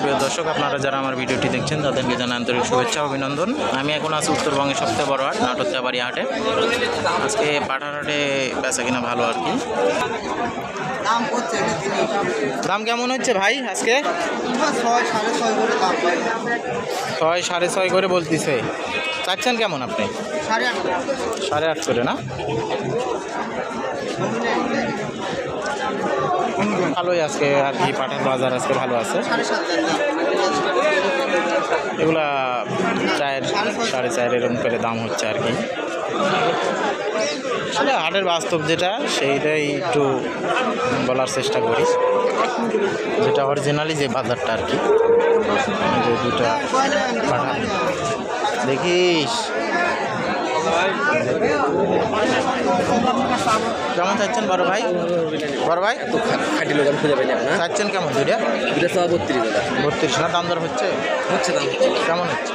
প্রিয় দর্শক, আপনারা যারা আমার ভিডিওটি দেখছেন তাদেরকে জানাই আন্তরিক শুভেচ্ছা অভিনন্দন। আমি এখন আছি উত্তরবঙ্গের সবচেয়ে বড় হাট নাটোরচাবাড়ি হাটে। আজকে পাঠার হাটে বেচা কিনা ভালো আর কি। দাম কেমন হচ্ছে ভাই আজকে? 6-6.5 করে বলতেছে। চাচ্ছেন কেমন আপনি? 8.5 করে না? ভালোই আজকে আর কি, পাঠার বাজার আজকে ভালো আছে। এগুলা 4-4.5 এরকম করে দাম হচ্ছে আর কি। আসলে হাটের বাস্তব যেটা সেইটাই একটু বলার চেষ্টা করি, যেটা অরিজিনালি যে বাজারটা আর কি। যে দুটা পাঠা দেখিস কেমন চাচ্ছেন বড় ভাই? চাচ্ছেন কেমন দুইটা? 32 না? দাম দর হচ্ছে কেমন হচ্ছে?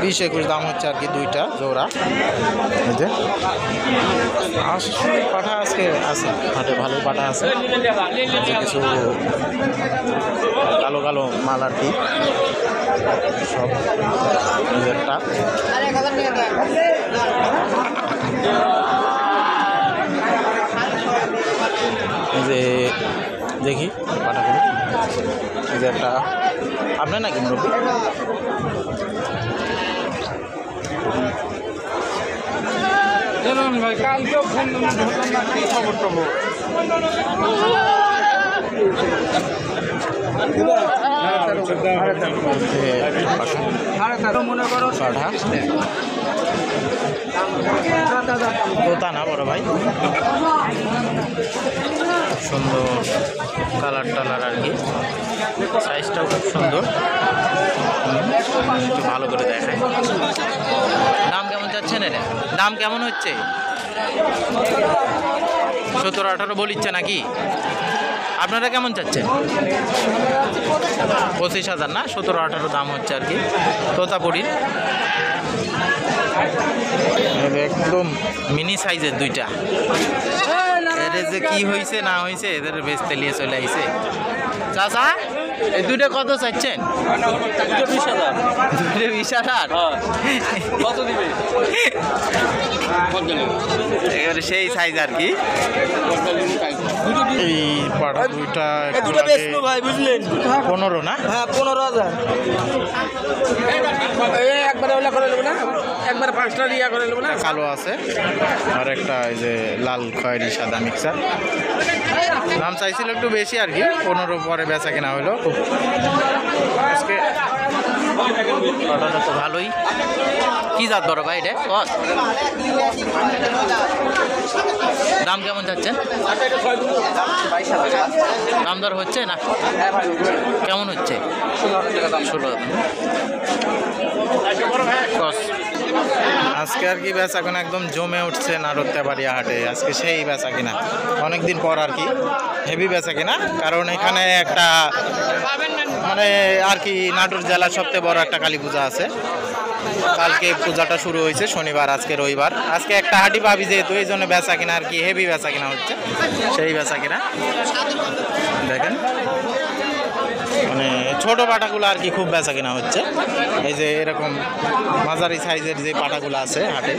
20-21 দাম হচ্ছে আর কি, দুইটা জোড়া। পাঠা আজকে আছে হাটে, ভালো পাঠা আছে। কিছু কালো কালো মাল আর কি, সব নিজেরটা। যে দেখি পাঠাগুলো, এই যে একটা আপনার নাকি মুরব্বী? তোতা না বড় ভাই, সুন্দর কালার টালার আর কি, সাইজটাও খুব সুন্দর। একটু ভালো করে দেখায়। দাম কেমন যাচ্ছেন? এটা দাম কেমন হচ্ছে? 17-18 বলিচ্ছে নাকি? আপনারা কেমন চাচ্ছেন? 25,000 না? 17-18 দাম হচ্ছে আর কি তোতাপুরির। একদম মিনি সাইজের দুইটা। এদের যে কি হয়েছে না হয়েছে, এদের বেশ তেলিয়ে চলে আইছে। চাচা এই দুইটা কত চাচ্ছেন? 20,000। এবারে সেই সাইজ আর কি। এই পাড়া দুইটা 15 না? হ্যাঁ 15,000। একবারে ওলা করে নেবো না, একবারে 5টা রিয়া করে নেবো না। কালো আছে আর একটা এই যে লাল খয়েরি সাদা মিক্সার। দাম চাইছিল একটু বেশি আর কি, 15 পরে বেচা কেনা হলো। খুব আজকে অর্ডারটা তো ভালোই। কি জাত বড় ভাই এটা? দাম কেমন যাচ্ছেন? দাম দর হচ্ছে না? কেমন হচ্ছে? 16। আজকে আর কি বেচা কিনা একদম জমে উঠছে নাটোরচাবাড়ি হাটে। আজকে সেই বেচা কিনা অনেকদিন পর আর কি, হেভি বেচা কিনা। কারণ এখানে একটা মানে আর কি নাটোর জেলার সবচেয়ে বড় একটা কালী পূজা আছে। কালকে পূজাটা শুরু হয়েছে শনিবার, আজকে রবিবার। আজকে একটা হাটই পাবি যেহেতু, এই জন্য বেচা কিনা আর কি হেভি বেচা কিনা হচ্ছে। সেই বেচা কিনা দেখেন, মানে ছোট পাটাগুলো আর কি খুব বেচা কিনা হচ্ছে। এই যে এরকম মাঝারি সাইজের যে পাটাগুলো আছে হাটে,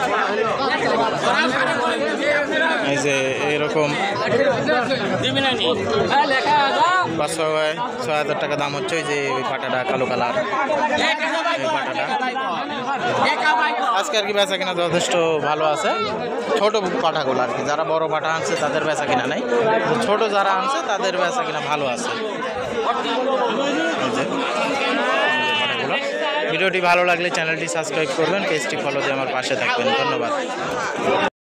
এই যে এরকম 5-6,000 টাকা দাম হচ্ছে। ওই যে ওই পাটাটা কালো কালার, এই পাটাটা আজকে আর কি বেচা কিনা যথেষ্ট ভালো আছে। ছোট পাটাগুলো আর কি, যারা বড় পাটা আনছে তাদের বেচা কিনা নাই, ছোট যারা আনছে তাদের বেচা কিনা ভালো আছে। ভিডিওটি ভালো লাগলে চ্যানেলটি সাবস্ক্রাইব করবেন, পেজটি ফলো দিয়ে আমার পাশে থাকবেন। ধন্যবাদ।